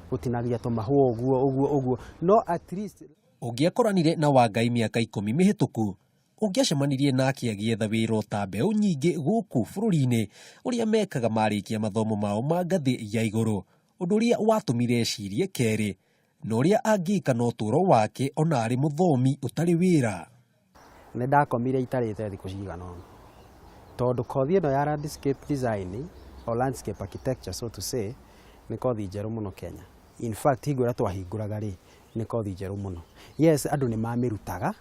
gutinagia tumahua uguo no at least ungiakoranire na Wangai miaka 10 mihituku ungiacemanirie nake agietha wira ta mbeu nyingi guku bururi-ini uria mekaga marikia mathomo mao ma ngathi ya iguru undu uria watumire ecirie keri na uria angika no turo wake ona ari muthomi utari wira. Nĩ ndakomire itarĩte thikũ cigana tondũ kothi ĩno ya landscape design or landscape architecture so to say nĩ kothi njerũ mũno Kenya. In fact hingo ĩrĩa twahingũraga rĩ nĩ kothi njerũ mũno. Yes, andũ nĩ mamĩrutaga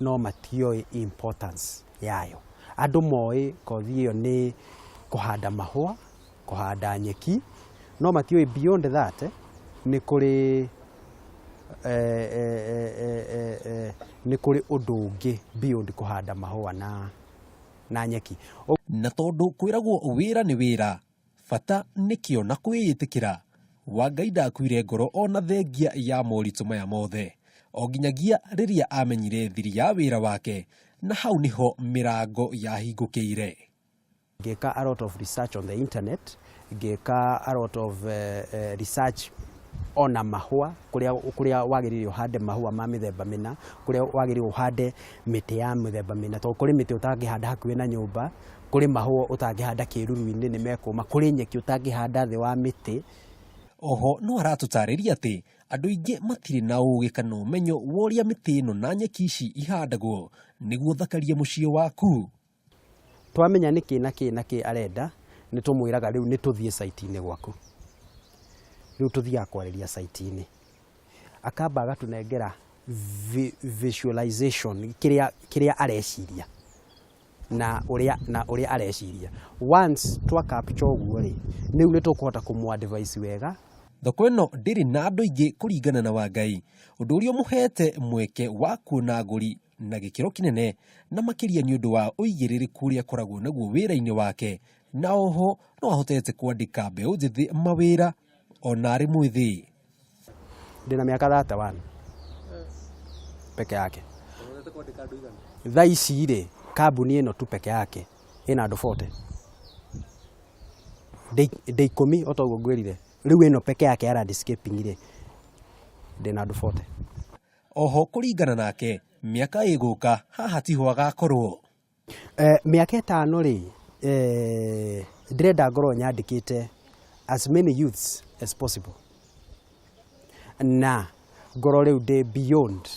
no matioĩ importance yayo. Andũ moĩ kothi ĩyo nĩ kũhanda mahũa, kũhanda nyeki, no matioĩ beyond that nĩ kũrĩ nĩ kũrĩ ũndũ ũngĩ beyond kũhanda mahũa na nyeki. Na tondu kwiragwo wira ni wira bata nikio na kwĩyĩtĩkĩra Wangai ndakuire ngoro ona thengia ya moritũ maya mothe o nginyagia rĩrĩa amenyire thiri ya wĩra wake na hau niho mirango yahingũkĩire. Ngĩka a lot of research on the internet, ngĩka a lot of research ona mahua kuria wagĩrĩire ũhande mahua ma mĩthemba mĩna, kuria wagĩrĩire ũhande mĩtĩ ya mĩthemba mĩna, tondũ kũrĩ mĩtĩ ũtangĩhanda hakuhĩ na nyũmba, kũrĩ mahua ũtangĩhanda kĩruru-inĩ nĩ mekũma, kũrĩ nyeki ũtangĩhanda thĩ wa mĩtĩ. Oho no aratũtarĩria atĩ andũ aingĩ matirĩ na ũũgĩ kana ũmenyo wa ũrĩa mĩtĩ ĩno na nyeki ici ihandagwo nĩguo thakarie mũciĩ waku. Twamenya nĩkĩ arenda nĩ tũmwĩraga rĩu nĩ tũthiĩ site-inĩ gwaku. Rĩu tũthiaga kwarĩria site-inĩ, akamba agatũnengera visualization kĩrĩa areciria na ũrĩa areciria. Once twa capture ũguo rĩ rĩu nĩ tũkũhota kũmũ-advise wega. Thoko ĩno ndĩrĩ na andũ aingĩ kũringana na Wangai, ũndũ ũrĩa ũmũhete mweke wa kuona agũri na gĩkĩro kĩnene na makĩria nĩ ũndũ wa ũigĩrĩrĩku ũrĩa akoragwo naguo wĩra-inĩ wake, na oho no ahotete kwandĩka mbeũ njĩthĩ mawĩra ona arĩ mwĩthĩ. Ndĩna mĩaka 31 peke yake. Thaa ici rĩ kambuni ĩno tu peke yake ĩna andũ 40. Ndĩ 10 otoguo ngwĩrire rĩu ĩno peke yake ya landscaping rĩ ndĩna andũ 40. Oho kũringana nake miaka ĩgũka haha tiho agakorwo. Miaka 5 rĩ ndĩrenda ngorwo nyandĩkĩte as many youths as possible. Na ngoro rĩu ndĩ beyond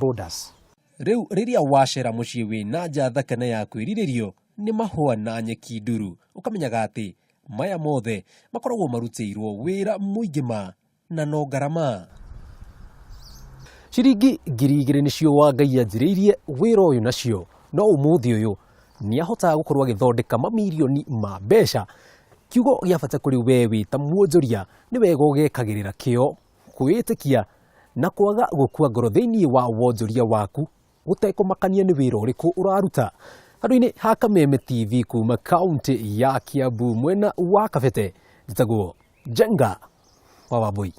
borders. Rĩu rĩrĩa wacera mũciĩ wĩna nja thaka na ya kwĩrirĩrio nĩ mahũa na nyeki nduru ũkamenyaga atĩ maya mothe makoragwo marutĩirwo wĩra mũingĩ ma na no ngarama. Ciringi 2,000 nĩcio Wangai anjĩrĩirie wĩra ũyũ nacio, no ũmũthĩ ũyũ nĩ ahotaga gũkorwo agĩthondeka mamirioni ma mbeca. Kiugo gĩa bata kũrĩ we wĩ ta muonjoria nĩ wega ũgekagĩrĩra kĩo, kwĩĩtĩkia na kwaga gũkua ngoro thĩinĩ wa wonjoria waku gũtekũmakania nĩ wĩra ũrĩkũ ũraruta. Handũ-inĩ ha Kameme TV kuma kaunti ya Kiambu mwena wa Kabete, njĩtagwo Njenga wa Wambui.